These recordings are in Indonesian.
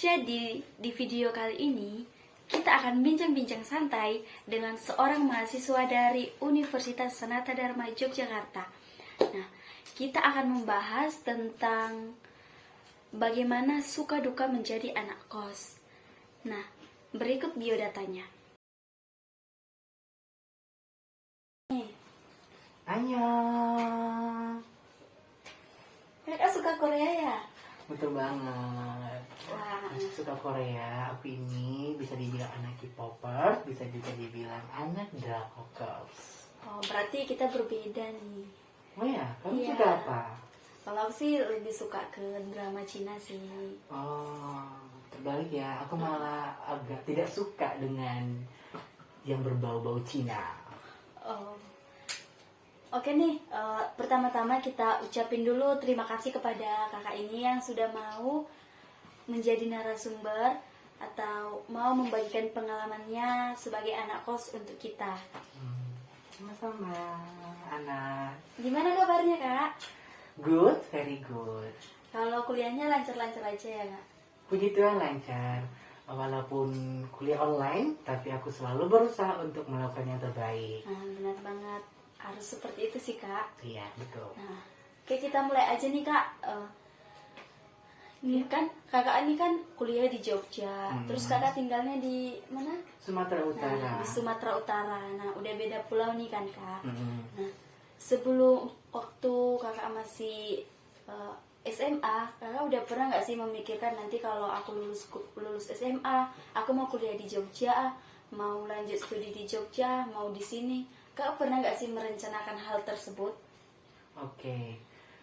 Jadi, di video kali ini, kita akan bincang-bincang santai dengan seorang mahasiswa dari Universitas Sanata Dharma Yogyakarta. Nah, kita akan membahas tentang bagaimana suka duka menjadi anak kos. Nah, berikut biodatanya. Annyeong. Kakak suka Korea ya? Betul banget. Wah. Suka Korea. Aku ini bisa dibilang anak K-popers, bisa juga dibilang anak Drakokers. Oh, berarti kita berbeda nih. Oh ya, kamu Iya. suka apa? Kalau aku sih lebih suka ke drama Cina sih. Oh, terbalik ya. Aku malah agak tidak suka dengan yang berbau-bau Cina. Oh. Oke nih, pertama-tama kita ucapin dulu terima kasih kepada kakak ini yang sudah mau menjadi narasumber atau mau membagikan pengalamannya sebagai anak kos untuk kita. Sama-sama, anak. Gimana kabarnya kak? Good, very good. Kalau kuliahnya lancar-lancar aja ya kak? Puji Tuhan lancar. Walaupun kuliah online, tapi aku selalu berusaha untuk melakukan yang terbaik. Nah benar banget, harus seperti itu sih kak. Iya, betul. Nah, oke kita mulai aja nih kak. Ini kan kakak ini kan kuliah di Jogja, terus kakak tinggalnya di mana? Sumatera Utara. Nah, di Sumatera Utara. Nah, udah beda pulau nih kan kak. Mm-mm. Nah, sebelum waktu kakak masih SMA, kakak udah pernah nggak sih memikirkan nanti kalau aku lulus SMA, aku mau kuliah di Jogja, mau lanjut studi di Jogja, mau di sini. Kakak pernah nggak sih merencanakan hal tersebut? Oke.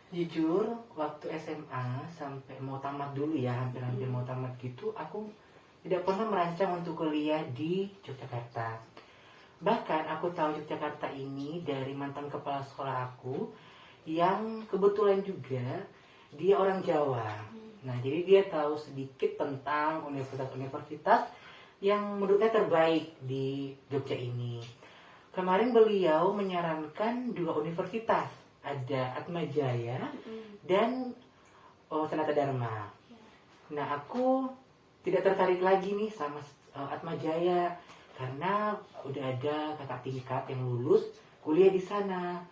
Jujur, waktu SMA sampai mau tamat dulu ya, hampir-hampir mau tamat gitu, aku tidak pernah merancang untuk kuliah di Yogyakarta. Bahkan aku tahu Yogyakarta ini dari mantan kepala sekolah aku, yang kebetulan juga dia orang Jawa. Nah, jadi dia tahu sedikit tentang universitas-universitas yang menurutnya terbaik di Jogja ini. Kemarin beliau menyarankan 2 universitas, ada Atmajaya dan Sanata Dharma. Nah, aku tidak tertarik lagi nih sama Atmajaya karena udah ada kakak tingkat yang lulus kuliah di sana.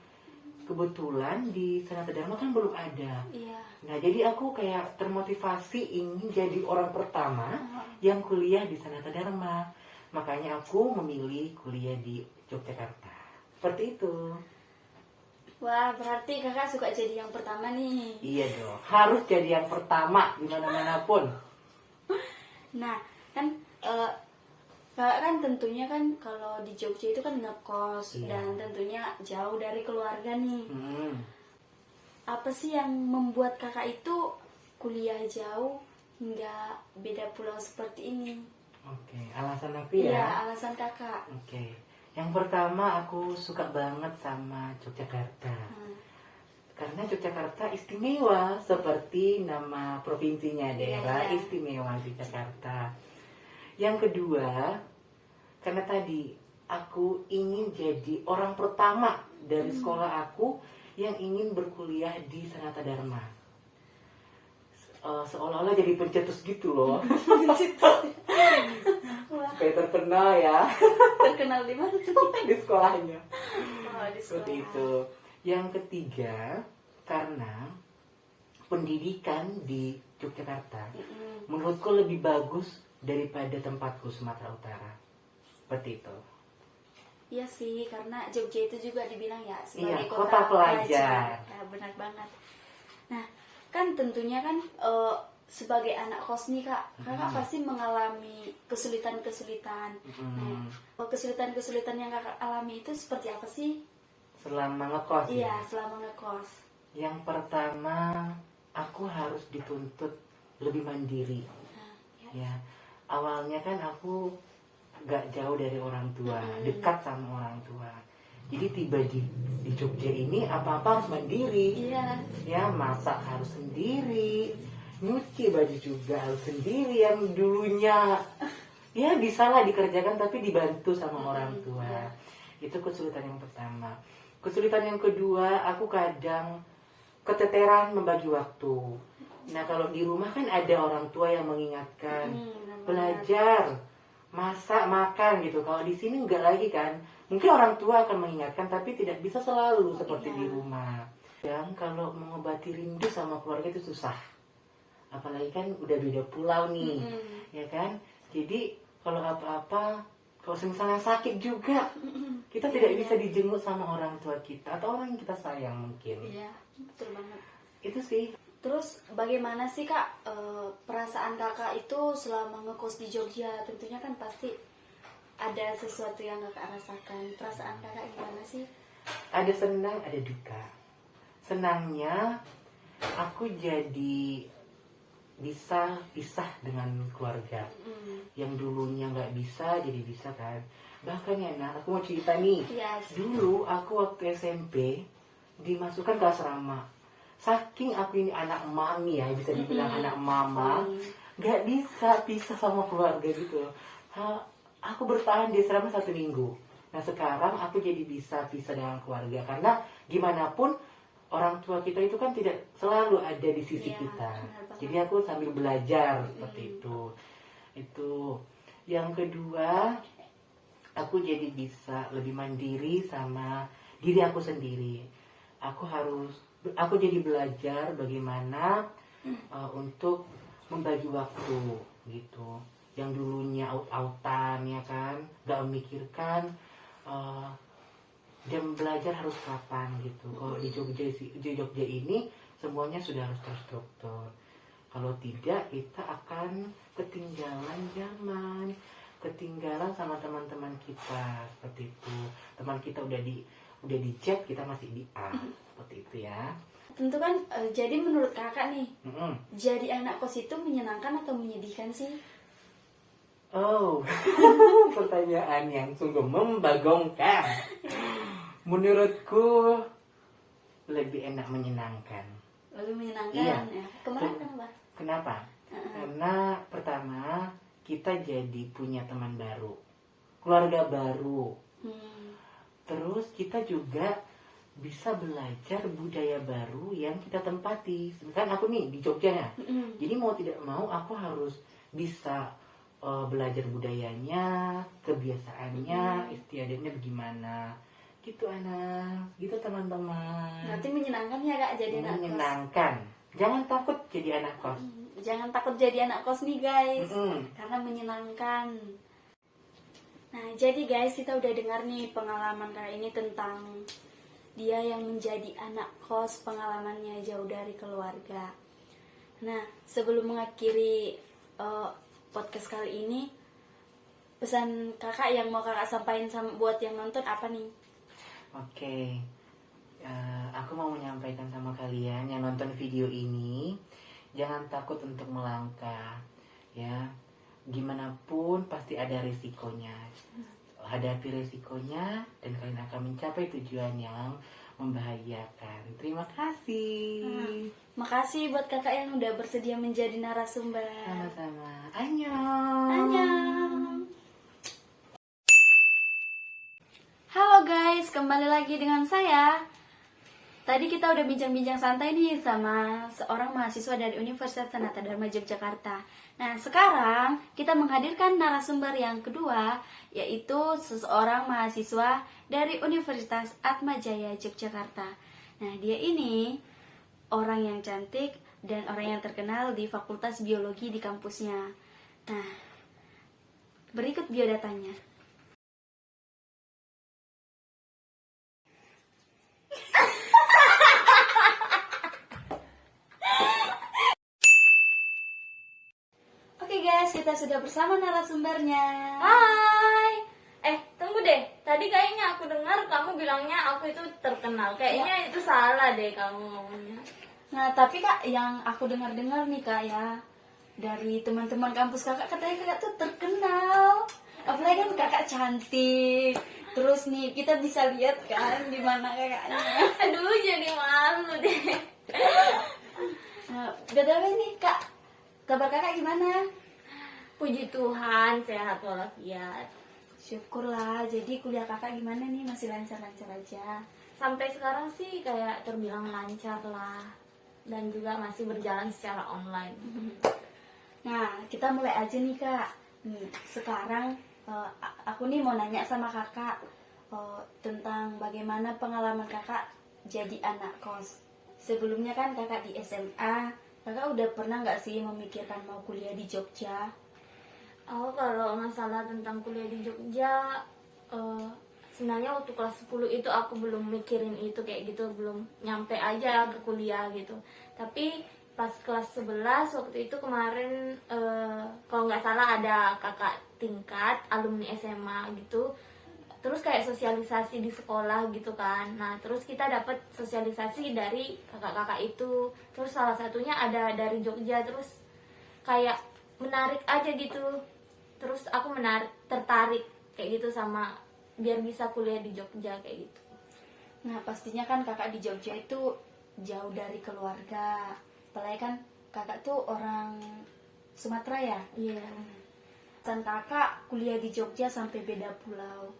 Kebetulan di Sanata Dharma kan belum ada. Iya. Nah, jadi aku kayak termotivasi ingin jadi orang pertama yang kuliah di Sanata Dharma. Makanya aku memilih kuliah di Yogyakarta. Seperti itu. Wah, berarti kakak suka jadi yang pertama nih. Iya dong, harus jadi yang pertama di mana-mana pun. Nah, kan kakak kan tentunya kan kalau di Jogja itu kan ngekos. Iya. Dan tentunya jauh dari keluarga nih. Hmm. Apa sih yang membuat kakak itu kuliah jauh hingga beda pulau seperti ini? Oke, alasan aku ya. Iya, alasan kakak. Oke, yang pertama aku suka banget sama Yogyakarta. Karena Yogyakarta istimewa seperti nama provinsinya, daerah Iya. istimewa Yogyakarta. Yang kedua, karena tadi aku ingin jadi orang pertama dari sekolah aku yang ingin berkuliah di Sanata Dharma. Seolah-olah jadi pencetus gitu loh. Wah, Supaya terkenal ya terkenal di mana? di sekolahnya. Oh, di Seperti sekolah. itu. Yang ketiga, karena pendidikan di Yogyakarta menurutku lebih bagus daripada tempatku Sumatera Utara. Seperti itu. Iya sih, karena Jogja itu juga dibilang ya sebagai Iya, kota pelajar. Ya, benar banget. Nah, kan tentunya kan sebagai anak kos nih kak, kakak pasti mengalami kesulitan-kesulitan. Nah, kesulitan-kesulitan yang kakak alami itu seperti apa sih? Selama ngekos Iya, ya. selama ngekos. Yang pertama, aku harus dituntut lebih mandiri. Nah, Ya, awalnya kan aku gak jauh dari orang tua, dekat sama orang tua. Jadi tiba di Jogja ini apa-apa harus mandiri. Iya. Ya, masak harus sendiri, nyuci baju juga harus sendiri. Yang dulunya ya bisalah dikerjakan tapi dibantu sama orang tua. Itu kesulitan yang pertama. Kesulitan yang kedua, aku kadang keteteran membagi waktu. Nah kalau di rumah kan ada orang tua yang mengingatkan, benar banget. belajar, masak, makan gitu. Kalau di sini enggak lagi kan. Mungkin orang tua akan mengingatkan tapi tidak bisa selalu seperti Iya. di rumah. Dan kalau mengobati rindu sama keluarga itu susah. Apalagi kan udah beda pulau nih, ya kan? Jadi kalau apa-apa, kalau misalnya sakit juga, kita tidak bisa dijenguk sama orang tua kita atau orang yang kita sayang mungkin. Iya, betul banget. Itu sih. Terus bagaimana sih Kak perasaan Kakak itu selama ngekos di Jogja? Tentunya kan pasti ada sesuatu yang Kakak rasakan. Perasaan Kakak gimana sih? Ada senang, ada duka. Senangnya aku jadi bisa pisah dengan keluarga. Yang dulunya nggak bisa jadi bisa kan. Bahkan ya nah, aku mau cerita nih. Yes. Dulu aku waktu SMP dimasukkan ke asrama. Saking aku ini anak mami ya, bisa dibilang anak mama, nggak bisa pisah sama keluarga gitu. Aku bertahan di asrama 1 minggu. Nah sekarang aku jadi bisa pisah dengan keluarga karena gimana pun orang tua kita itu kan tidak selalu ada di sisi Iya, kita. benar banget. Jadi aku sambil belajar seperti itu. Itu yang kedua, aku jadi bisa lebih mandiri sama diri aku sendiri. Aku jadi belajar bagaimana untuk membagi waktu gitu. Yang dulunya out-outan ya kan, gak memikirkan jam belajar harus kapan gitu. Kalau di Jogja ini semuanya sudah harus terstruktur. Kalau tidak kita akan ketinggalan zaman, ketinggalan sama teman-teman kita seperti itu. Teman kita udah di chat, kita masih di A seperti itu ya. Tentu kan jadi menurut Kakak nih, Mm-mm. jadi anak kos itu menyenangkan atau menyedihkan sih? Oh, pertanyaan yang sungguh membagongkan. Menurutku lebih enak menyenangkan. Lebih menyenangkan Iya. ya. Kemarin kenapa? Kenapa? Karena pertama kita jadi punya teman baru, keluarga baru. Terus kita juga bisa belajar budaya baru yang kita tempati. Kan aku nih di Jogja ya. Jadi mau tidak mau aku harus bisa belajar budayanya, kebiasaannya, istiadatnya bagaimana. Gitu anak, gitu teman-teman. Berarti menyenangkan ya Kak jadi anak kos. Menyenangkan. Jangan takut jadi anak kos. Jangan takut jadi anak kos nih guys, Mm-mm. karena menyenangkan. Nah jadi guys, kita udah dengar nih pengalaman Kak ini tentang dia yang menjadi anak kos, pengalamannya jauh dari keluarga. Nah sebelum mengakhiri podcast kali ini, pesan Kakak yang mau Kakak sampaikan buat yang nonton apa nih? Oke, aku mau menyampaikan sama kalian yang nonton video ini, jangan takut untuk melangkah, ya. Gimana pun pasti ada risikonya. Hadapi risikonya dan kalian akan mencapai tujuan yang membahagiakan. Terima kasih. Makasih buat Kakak yang udah bersedia menjadi narasumber. Sama-sama. Annyeong. Annyeong. Halo guys, kembali lagi dengan saya. Tadi kita udah bincang-bincang santai nih sama seorang mahasiswa dari Universitas Sanata Dharma Yogyakarta. Nah, sekarang kita menghadirkan narasumber yang kedua, yaitu seseorang mahasiswa dari Universitas Atmajaya Yogyakarta. Nah, dia ini orang yang cantik dan orang yang terkenal di Fakultas Biologi di kampusnya. Nah, berikut biodatanya. Oke guys, kita sudah bersama narasumbernya. Hai. Tunggu deh. Tadi kayaknya aku dengar kamu bilangnya aku itu terkenal. Kayaknya itu salah deh kamu ngomongnya. Nah, tapi Kak, yang aku dengar-dengar nih Kak ya, dari teman-teman kampus Kakak katanya Kakak tuh terkenal. Apalagi kan Kakak cantik. Terus nih, kita bisa lihat kan di mana Kakaknya. Aduh, jadi malu deh. Nah, BTW nih Kak, kabar Kakak gimana? Puji Tuhan, sehat walafiat. Syukurlah. Jadi kuliah Kakak gimana nih? Masih lancar-lancar aja? Sampai sekarang sih kayak terbilang lancar lah. dan juga masih berjalan secara online. Nah, kita mulai aja nih Kak. Nih, sekarang aku nih mau nanya sama Kakak tentang bagaimana pengalaman Kakak jadi anak kos. Sebelumnya kan Kakak di SMA, Kakak udah pernah nggak sih memikirkan mau kuliah di Jogja? Oh, kalau masalah tentang kuliah di Jogja, sebenarnya waktu kelas 10 itu aku belum mikirin itu kayak gitu, belum nyampe aja ke kuliah gitu. Tapi pas kelas 11 waktu itu kemarin, kalau nggak salah ada kakak tingkat alumni SMA gitu, terus kayak sosialisasi di sekolah gitu kan. Nah terus kita dapat sosialisasi dari kakak-kakak itu, terus salah satunya ada dari Jogja, terus kayak menarik aja gitu, terus aku tertarik kayak gitu sama biar bisa kuliah di Jogja kayak gitu. Nah, pastinya kan Kakak di Jogja itu jauh dari keluarga. Apalagi kan Kakak tuh orang Sumatera ya? Iya. Dan Kakak kuliah di Jogja sampai beda pulau.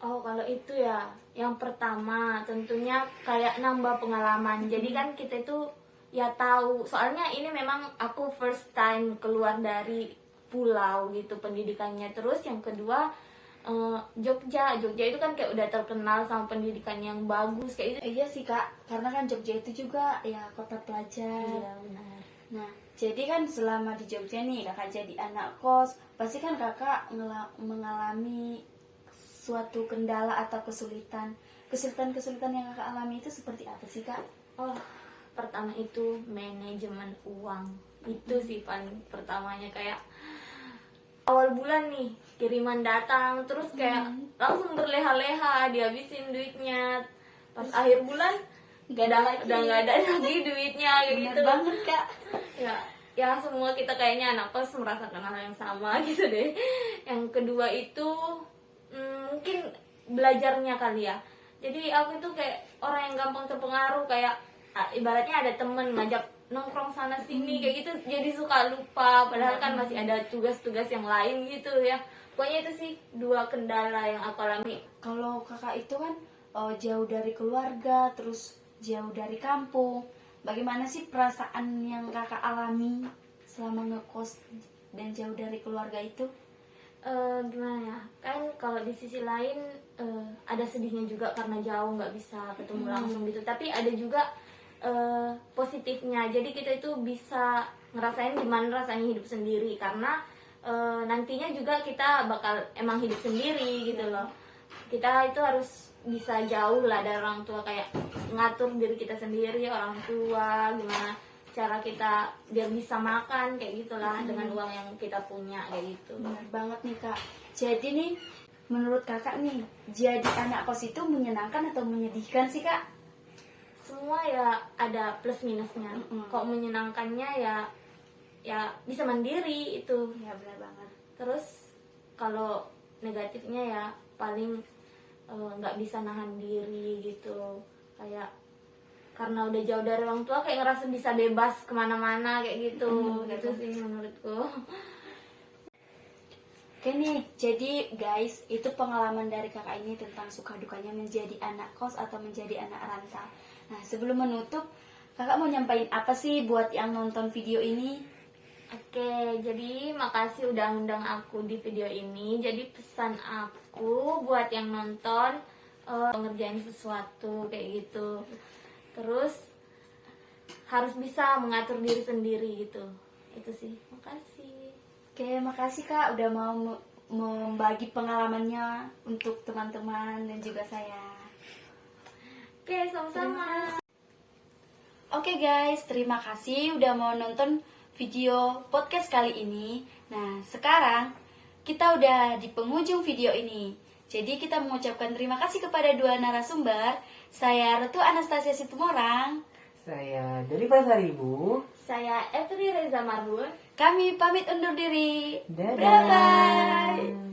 Oh, kalau itu ya, yang pertama tentunya kayak nambah pengalaman. Jadi kan kita itu ya tahu, soalnya ini memang aku first time keluar dari pulau gitu pendidikannya. Terus yang kedua, Jogja itu kan kayak udah terkenal sama pendidikan yang bagus kayak gitu. Iya sih Kak, karena kan Jogja itu juga ya kota pelajar. Iya benar. Nah, jadi kan selama di Jogja nih Kakak jadi anak kos, pasti kan Kakak mengalami suatu kendala atau kesulitan. Kesulitan yang Kakak alami itu seperti apa sih Kak? Oh, pertama itu manajemen uang. Itu sih paling pertamanya, kayak awal bulan nih kiriman datang, terus kayak langsung berleha-leha dihabisin duitnya. Pas akhir bulan Gak ada lagi. udah nggak ada lagi duitnya kayak Bener gitu. banget Kak. Ya semua kita kayaknya anak kos merasakan hal yang sama gitu deh. Yang kedua itu mungkin belajarnya kali ya. Jadi aku itu kayak orang yang gampang terpengaruh, kayak ibaratnya ada temen ngajak nongkrong sana sini kayak gitu, jadi suka lupa padahal kan masih ada tugas-tugas yang lain gitu ya. Pokoknya itu sih dua kendala yang aku alami. Kalau Kakak itu kan jauh dari keluarga, terus jauh dari kampung. Bagaimana sih perasaan yang Kakak alami selama ngekos dan jauh dari keluarga itu? Gimana ya, kan kalau di sisi lain ada sedihnya juga karena jauh nggak bisa ketemu langsung gitu, tapi ada juga positifnya. Jadi kita itu bisa ngerasain gimana rasanya hidup sendiri, karena nantinya juga kita bakal emang hidup sendiri gitu loh. Kita itu harus bisa jauh lah dari orang tua, kayak ngatur diri kita sendiri, orang tua gimana cara kita biar bisa makan kayak gitulah dengan uang yang kita punya kayak gitu. Benar banget nih Kak. Jadi nih, menurut Kakak nih, jadi anak kos itu menyenangkan atau menyedihkan sih Kak? Semua ya ada plus minusnya. Kok menyenangkannya ya bisa mandiri itu. Ya benar banget. Terus kalau negatifnya ya paling nggak bisa nahan diri gitu, kayak karena udah jauh dari orang tua kayak ngerasa bisa bebas kemana-mana kayak gitu. Gitu sih menurutku. Oke nih, jadi guys, itu pengalaman dari Kakak ini tentang suka dukanya menjadi anak kos atau menjadi anak rantau. Nah, sebelum menutup, Kakak mau nyampain apa sih buat yang nonton video ini? Oke, jadi makasih udah undang aku di video ini. Jadi pesan aku buat yang nonton, ngerjain sesuatu kayak gitu. Terus harus bisa mengatur diri sendiri gitu. Itu sih. Makasih. Oke, makasih Kak udah mau membagi pengalamannya untuk teman-teman dan juga saya. Oke, sama-sama. Oke guys, terima kasih udah mau nonton video podcast kali ini. Nah, sekarang kita udah di penghujung video ini. Jadi kita mengucapkan terima kasih kepada dua narasumber. Saya Retu Anastasia Situmorang. Saya dari Pasar Ibu. Saya Evri Reza Marbun. Kami pamit undur diri. Dadah. Bye-bye.